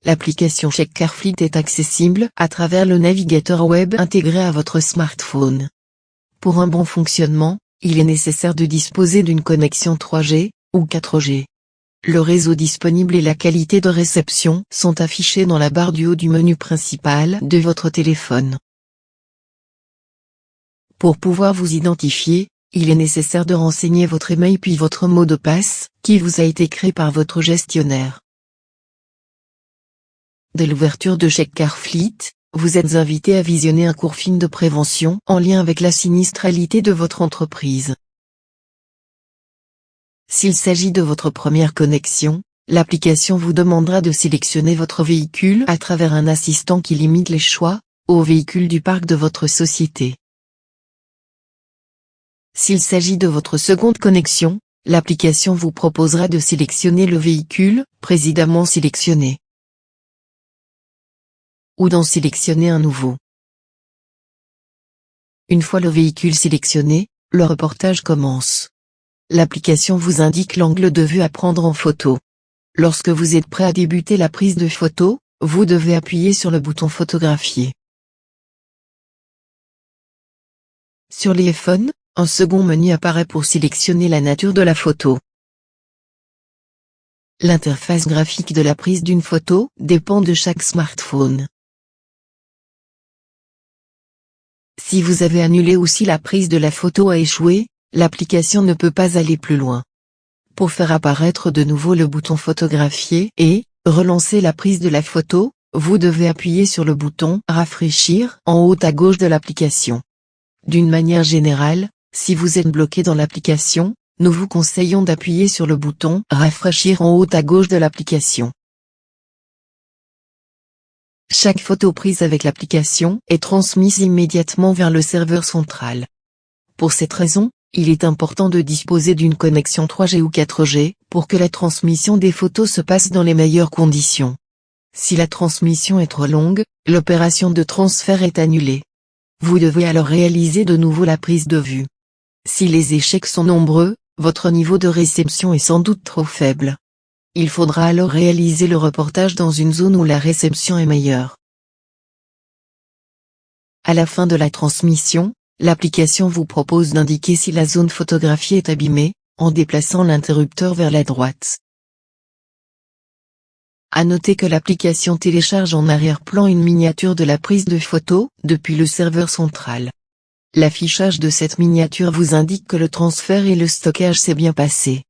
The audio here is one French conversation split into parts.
l'application Check Car Fleet est accessible à travers le navigateur web intégré à votre smartphone. Pour un bon fonctionnement, il est nécessaire de disposer d'une connexion 3G ou 4G. Le réseau disponible et la qualité de réception sont affichés dans la barre du haut du menu principal de votre téléphone. Pour pouvoir vous identifier, il est nécessaire de renseigner votre email puis votre mot de passe, qui vous a été créé par votre gestionnaire. Dès l'ouverture de Check Car Fleet, vous êtes invité à visionner un court film de prévention en lien avec la sinistralité de votre entreprise. S'il s'agit de votre première connexion, l'application vous demandera de sélectionner votre véhicule à travers un assistant qui limite les choix aux véhicules du parc de votre société. S'il s'agit de votre seconde connexion, l'application vous proposera de sélectionner le véhicule précédemment sélectionné, ou d'en sélectionner un nouveau. Une fois le véhicule sélectionné, le reportage commence. L'application vous indique l'angle de vue à prendre en photo. Lorsque vous êtes prêt à débuter la prise de photo, vous devez appuyer sur le bouton photographier. Sur l'iPhone, un second menu apparaît pour sélectionner la nature de la photo. L'interface graphique de la prise d'une photo dépend de chaque smartphone. Si vous avez annulé ou si la prise de la photo a échoué, l'application ne peut pas aller plus loin. Pour faire apparaître de nouveau le bouton photographier et relancer la prise de la photo, vous devez appuyer sur le bouton rafraîchir en haut à gauche de l'application. D'une manière générale, si vous êtes bloqué dans l'application, nous vous conseillons d'appuyer sur le bouton rafraîchir en haut à gauche de l'application. Chaque photo prise avec l'application est transmise immédiatement vers le serveur central. Pour cette raison, il est important de disposer d'une connexion 3G ou 4G, pour que la transmission des photos se passe dans les meilleures conditions. Si la transmission est trop longue, l'opération de transfert est annulée. Vous devez alors réaliser de nouveau la prise de vue. Si les échecs sont nombreux, votre niveau de réception est sans doute trop faible. Il faudra alors réaliser le reportage dans une zone où la réception est meilleure. À la fin de la transmission, l'application vous propose d'indiquer si la zone photographiée est abîmée, en déplaçant l'interrupteur vers la droite. À noter que l'application télécharge en arrière-plan une miniature de la prise de photo depuis le serveur central. L'affichage de cette miniature vous indique que le transfert et le stockage s'est bien passé.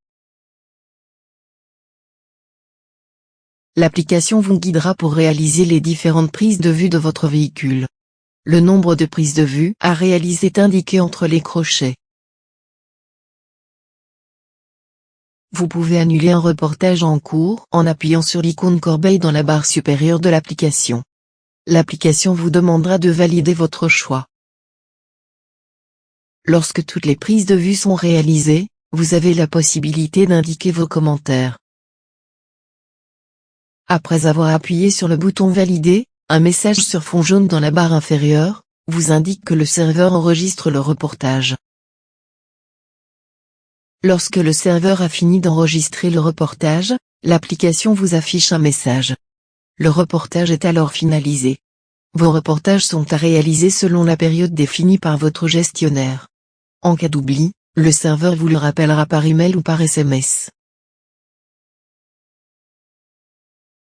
L'application vous guidera pour réaliser les différentes prises de vue de votre véhicule. Le nombre de prises de vue à réaliser est indiqué entre les crochets. Vous pouvez annuler un reportage en cours en appuyant sur l'icône corbeille dans la barre supérieure de l'application. L'application vous demandera de valider votre choix. Lorsque toutes les prises de vue sont réalisées, vous avez la possibilité d'indiquer vos commentaires. Après avoir appuyé sur le bouton Valider, un message sur fond jaune dans la barre inférieure vous indique que le serveur enregistre le reportage. Lorsque le serveur a fini d'enregistrer le reportage, l'application vous affiche un message. Le reportage est alors finalisé. Vos reportages sont à réaliser selon la période définie par votre gestionnaire. En cas d'oubli, le serveur vous le rappellera par email ou par SMS.